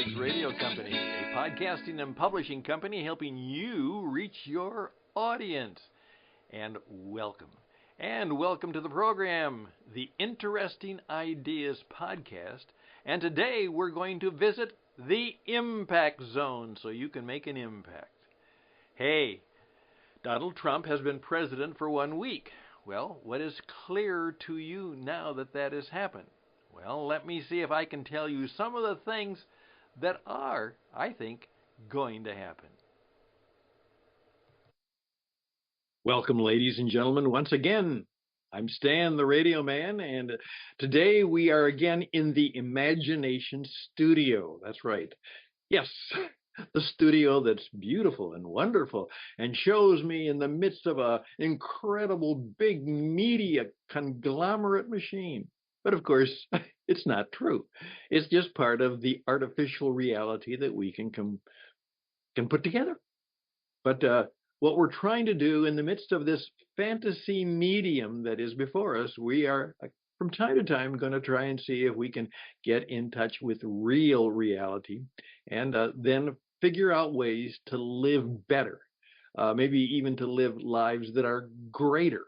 Takes Radio Company, a podcasting and publishing company helping you reach your audience. And welcome. And welcome to the program, the Interesting Ideas Podcast. And today we're going to visit the impact zone so you can make an impact. Hey, Donald Trump has been president for 1 week. Well, what is clear to you now that has happened? Well, let me see if I can tell you some of the things that are, I think, going to happen. Welcome, ladies and gentlemen, once again. I'm Stan, the Radio Man, and today we are again in the Imagination Studio. That's right. Yes, the studio that's beautiful and wonderful and shows me in the midst of an incredible big media conglomerate machine. But of course, it's not true. It's just part of the artificial reality that we can put together. But what we're trying to do in the midst of this fantasy medium that is before us, we are from time to time going to try and see if we can get in touch with real reality and then figure out ways to live better, maybe even to live lives that are greater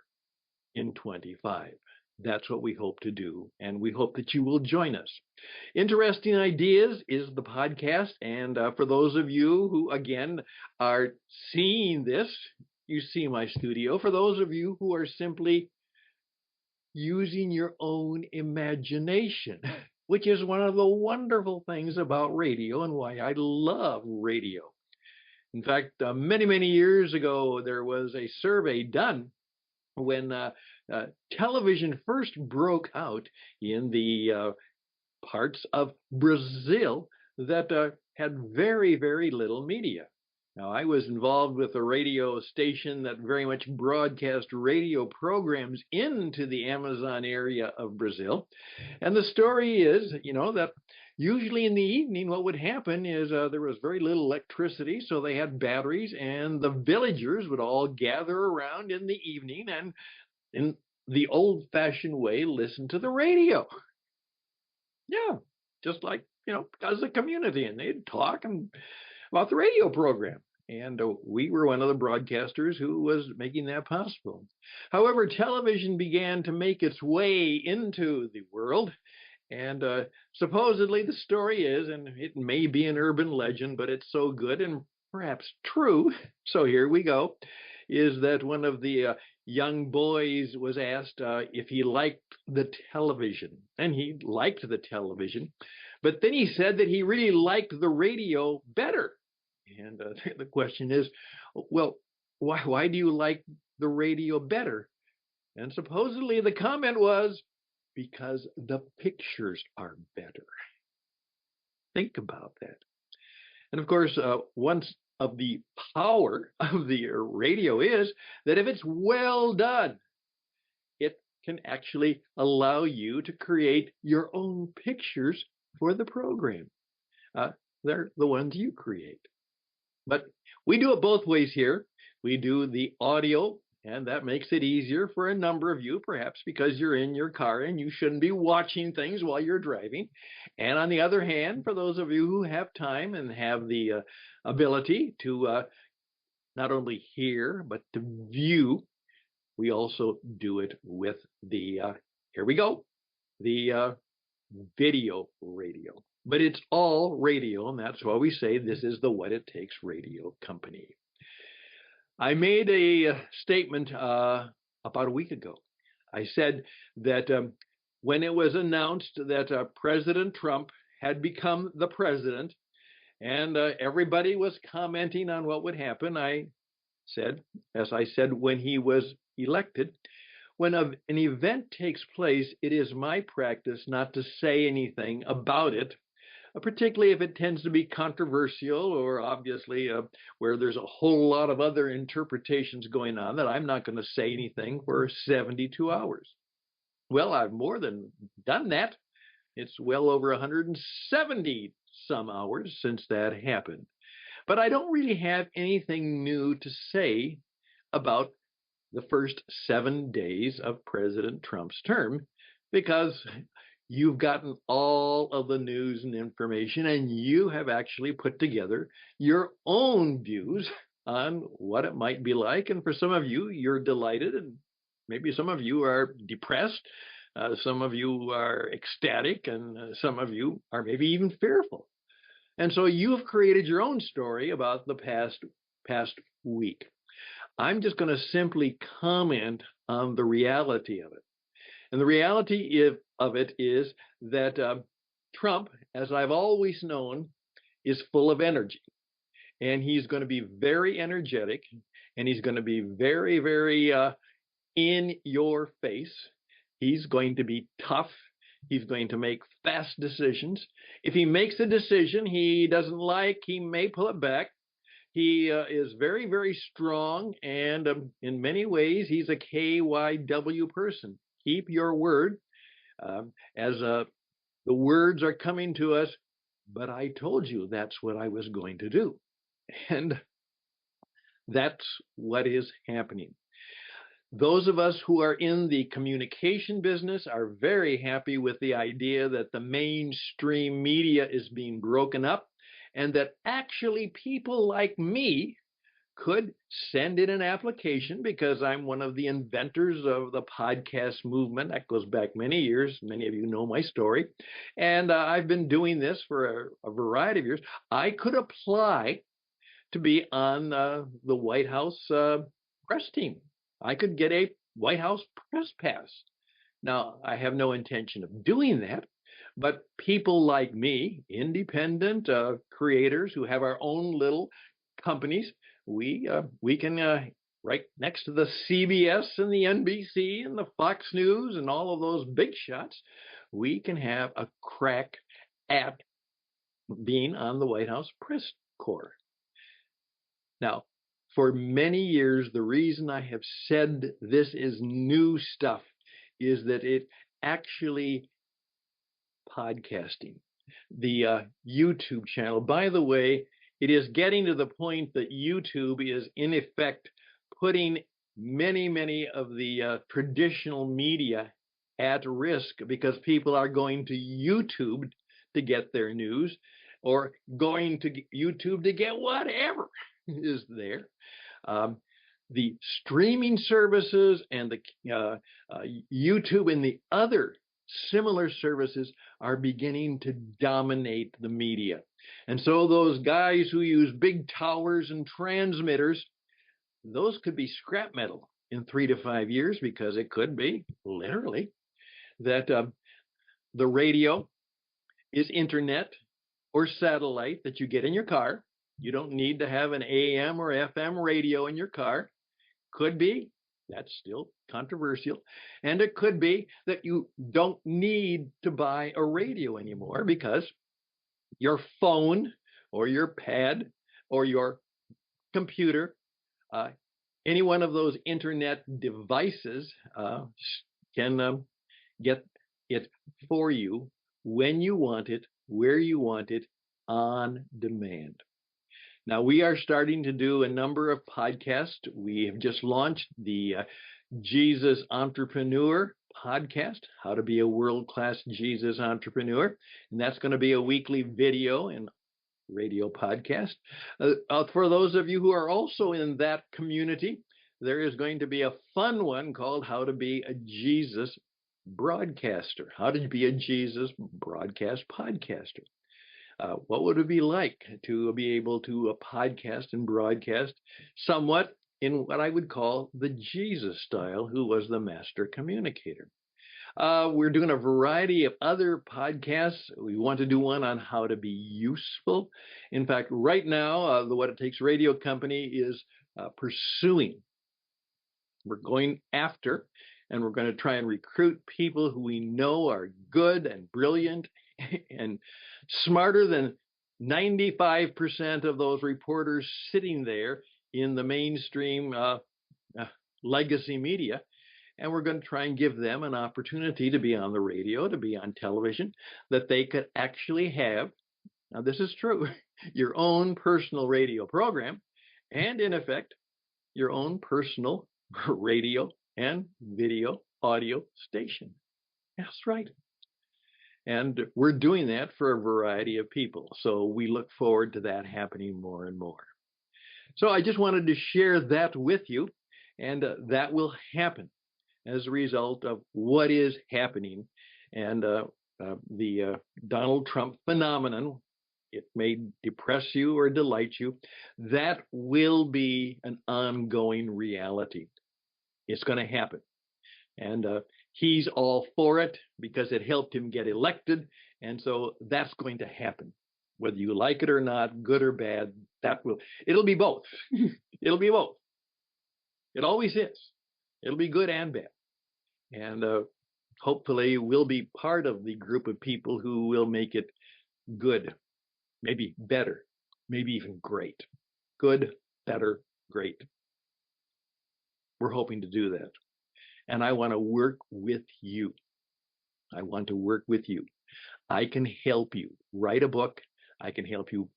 in 25. That's what we hope to do, and we hope that you will join us. Interesting Ideas is the podcast, and for those of you who, again, are seeing this, you see my studio. For those of you who are simply using your own imagination, which is one of the wonderful things about radio and why I love radio. In fact, many, many years ago, there was a survey done when television first broke out in the parts of Brazil that had very, very little media. Now, I was involved with a radio station that very much broadcast radio programs into the Amazon area of Brazil. And the story is, that usually in the evening, what would happen is there was very little electricity, so they had batteries, and the villagers would all gather around in the evening and, in the old-fashioned way, listen to the radio. Yeah, just like, as a community, and they'd talk about the radio program. And we were one of the broadcasters who was making that possible. However, television began to make its way into the world. And supposedly the story is, and it may be an urban legend, but it's so good and perhaps true, so here we go, is that one of the young boys was asked if he liked the television. And he liked the television, but then he said that he really liked the radio better. And the question is, well, why do you like the radio better? And supposedly the comment was, because the pictures are better. Think about that. And of course, once of the power of the radio is that if it's well done, it can actually allow you to create your own pictures for the program. They're the ones you create. But we do it both ways here. We do the audio, and that makes it easier for a number of you, perhaps because you're in your car and you shouldn't be watching things while you're driving. And on the other hand, for those of you who have time and have the ability to not only hear, but to view, we also do it with the, here we go, the video radio. But it's all radio, and that's why we say this is the What It Takes Radio Company. I made a statement about a week ago. I said that when it was announced that President Trump had become the president, and everybody was commenting on what would happen, I said, as I said when he was elected, when an event takes place, it is my practice not to say anything about it, particularly if it tends to be controversial or obviously where there's a whole lot of other interpretations going on, that I'm not going to say anything for 72 hours. Well, I've more than done that. It's well over 170 some hours since that happened. But I don't really have anything new to say about the first 7 days of President Trump's term, because You've gotten all of the news and information, and you have actually put together your own views on what it might be like. And for some of you, you're delighted, and maybe some of you are depressed. Some of you are ecstatic, and some of you are maybe even fearful. And so you've created your own story about the past week. I'm just going to simply comment on the reality of it. And the reality of it is that Trump, as I've always known, is full of energy. And he's going to be very energetic, and he's going to be very, very in your face. He's going to be tough. He's going to make fast decisions. If he makes a decision he doesn't like, he may pull it back. He is very, very strong, and in many ways, he's a KYW person. Keep your word, as the words are coming to us, but I told you that's what I was going to do. And that's what is happening. Those of us who are in the communication business are very happy with the idea that the mainstream media is being broken up, and that actually people like me could send in an application, because I'm one of the inventors of the podcast movement. That goes back many years. Many of you know my story. And I've been doing this for a variety of years. I could apply to be on the White House press team. I could get a White House press pass. Now, I have no intention of doing that, but people like me, independent creators who have our own little companies, we can right next to the CBS and the NBC and the Fox News and all of those big shots, we can have a crack at being on the White House press corps. Now, for many years, the reason I have said this is new stuff is that it actually podcasting, the YouTube channel. By the way, it is getting to the point that YouTube is in effect putting many of the traditional media at risk, because people are going to YouTube to get their news, or going to YouTube to get whatever is there. The streaming services and the YouTube and the other similar services are beginning to dominate the media. And so those guys who use big towers and transmitters, those could be scrap metal in 3 to 5 years, because it could be literally that the radio is internet or satellite that you get in your car. You don't need to have an AM or FM radio in your car. Could be, that's still controversial. And it could be that you don't need to buy a radio anymore, because your phone or your pad or your computer, any one of those internet devices can get it for you when you want it, where you want it, on demand. Now, we are starting to do a number of podcasts. We have just launched the Jesus Entrepreneur podcast, How to Be a World-Class Jesus Entrepreneur. And that's going to be a weekly video and radio podcast. For those of you who are also in that community, there is going to be a fun one called How to Be a Jesus Broadcaster, How to Be a Jesus Broadcast Podcaster. What would it be like to be able to podcast and broadcast somewhat in what I would call the Jesus style, who was the master communicator? We're doing a variety of other podcasts. We want to do one on how to be useful. In fact, right now, the What It Takes Radio Company is pursuing. We're going after, and we're going to try and recruit people who we know are good and brilliant and smarter than 95% of those reporters sitting there in the mainstream legacy media. And we're going to try and give them an opportunity to be on the radio, to be on television, that they could actually have, now this is true, your own personal radio program, and in effect, your own personal radio and video audio station. That's right. And we're doing that for a variety of people. So we look forward to that happening more and more. So I just wanted to share that with you, and that will happen as a result of what is happening. And the Donald Trump phenomenon, it may depress you or delight you, that will be an ongoing reality. It's going to happen. And he's all for it because it helped him get elected. And so that's going to happen. Whether you like it or not, good or bad, it'll be both. It'll be both. It always is. It'll be good and bad. And hopefully we'll be part of the group of people who will make it good, maybe better, maybe even great. Good, better, great. We're hoping to do that. And I want to work with you. I want to work with you. I can help you write a book. I can help you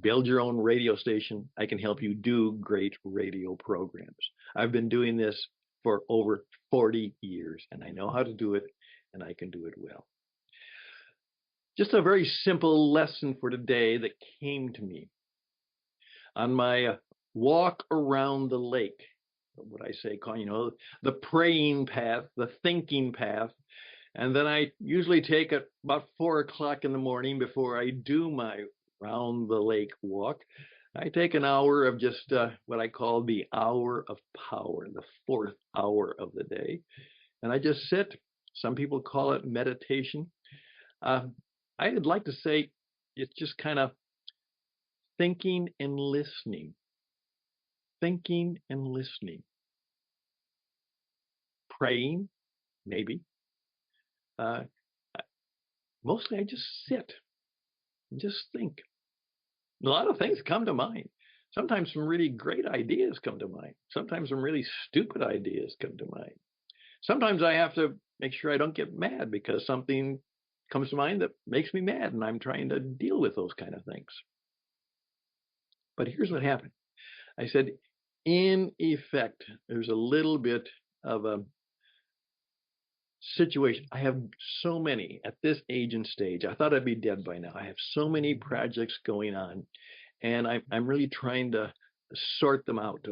build your own radio station. I can help you do great radio programs. I've been doing this for over 40 years, and I know how to do it, and I can do it well. Just a very simple lesson for today that came to me on my walk around the lake. What I say, the praying path, the thinking path. And then I usually take it about 4 o'clock in the morning before I do my round the lake walk. I take an hour of just what I call the hour of power, the fourth hour of the day. And I just sit. Some people call it meditation. I'd like to say it's just kind of thinking and listening. Thinking and listening. Praying, maybe. Mostly I just sit and just think. A lot of things come to mind. Sometimes some really great ideas come to mind. Sometimes some really stupid ideas come to mind. Sometimes I have to make sure I don't get mad because something comes to mind that makes me mad, and I'm trying to deal with those kind of things. But here's what happened. I said, in effect, there's a little bit of a situation. I have so many at this age and stage. I thought I'd be dead by now. I have so many projects going on, and I'm really trying to sort them out.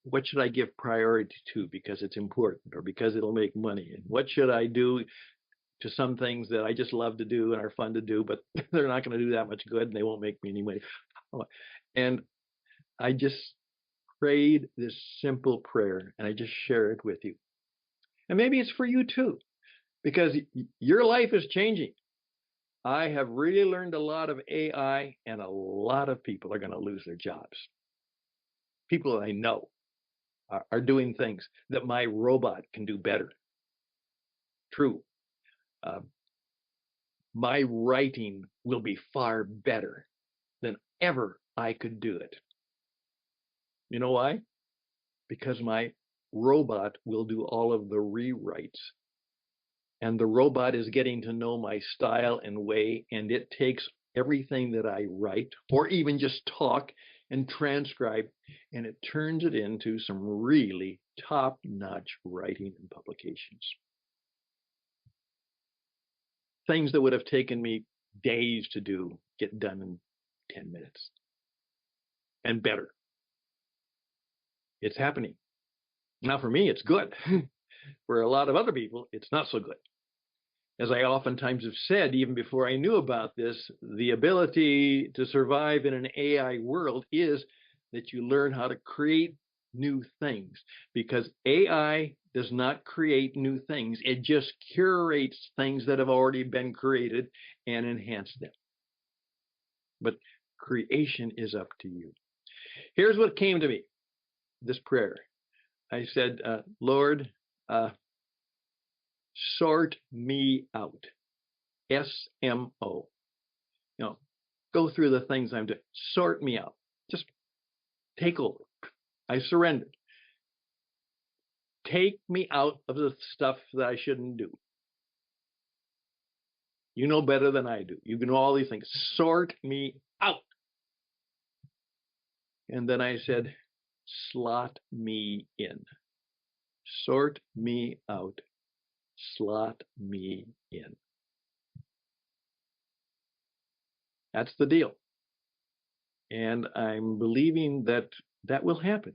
What should I give priority to because it's important or because it'll make money? And what should I do to some things that I just love to do and are fun to do, but they're not going to do that much good and they won't make me any money? And I just prayed this simple prayer, and I just share it with you. And maybe it's for you too, because your life is changing. I have really learned a lot of AI, and a lot of people are going to lose their jobs. People that I know are doing things that my robot can do better. True. My writing will be far better than ever I could do it. You know why? Because my robot will do all of the rewrites. And the robot is getting to know my style and way, and it takes everything that I write or even just talk and transcribe, and it turns it into some really top-notch writing and publications. Things that would have taken me days to do get done in 10 minutes and better. It's happening. Now, for me, it's good. For a lot of other people, it's not so good. As I oftentimes have said, even before I knew about this, the ability to survive in an AI world is that you learn how to create new things, because AI does not create new things. It just curates things that have already been created and enhance them. But creation is up to you. Here's what came to me, this prayer. I said, Lord, sort me out. SMO. Go through the things I'm doing. Sort me out. Just take over. I surrender. Take me out of the stuff that I shouldn't do. You know better than I do. You know all these things. Sort me out. And then I said, slot me in. Sort me out. Slot me in. That's the deal. And I'm believing that that will happen,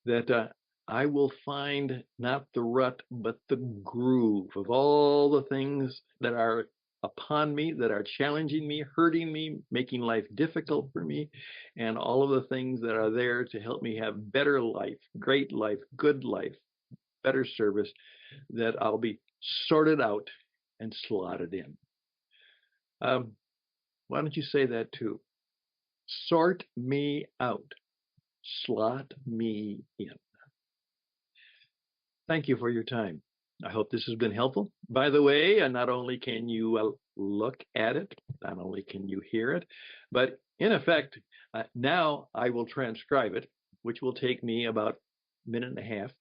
that I will find not the rut, but the groove of all the things that are upon me, that are challenging me, hurting me, making life difficult for me, and all of the things that are there to help me have better life, great life, good life, better service, that I'll be sorted out and slotted in. Why don't you say that too? Sort me out, slot me in. Thank you for your time. I hope this has been helpful. By the way, not only can you look at it, not only can you hear it, but in effect, now I will transcribe it, which will take me about a minute and a half.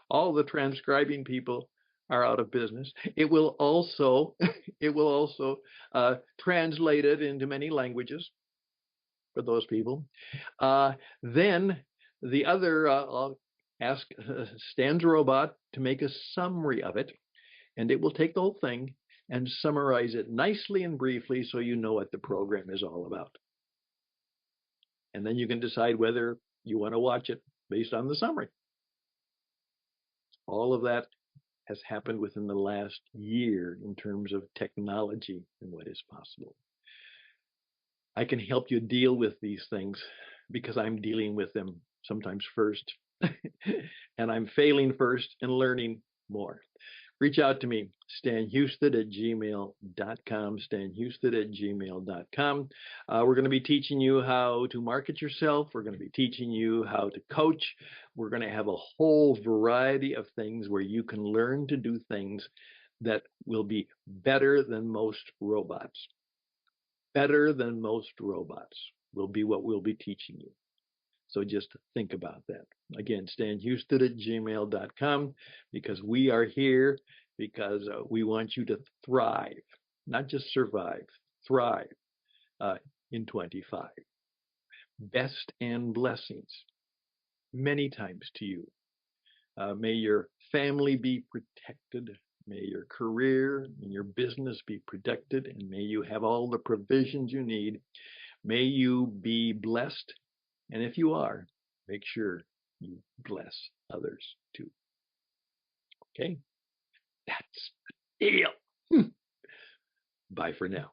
All the transcribing people are out of business. It will also translate it into many languages for those people. Then the other, I'll ask Stan's robot to make a summary of it, and it will take the whole thing and summarize it nicely and briefly so you know what the program is all about. And then you can decide whether you want to watch it based on the summary. All of that has happened within the last year in terms of technology and what is possible. I can help you deal with these things because I'm dealing with them sometimes first, and I'm failing first and learning more. Reach out to me, stanhusted@gmail.com, stanhusted@gmail.com. We're going to be teaching you how to market yourself. We're going to be teaching you how to coach. We're going to have a whole variety of things where you can learn to do things that will be better than most robots. Better than most robots will be what we'll be teaching you. So just think about that. Again, stanhusted@gmail.com, because we are here because we want you to thrive, not just survive, thrive in 25. Best and blessings many times to you. May your family be protected. May your career and your business be protected, and may you have all the provisions you need. May you be blessed. And if you are, make sure you bless others too. Okay? That's the deal. Bye for now.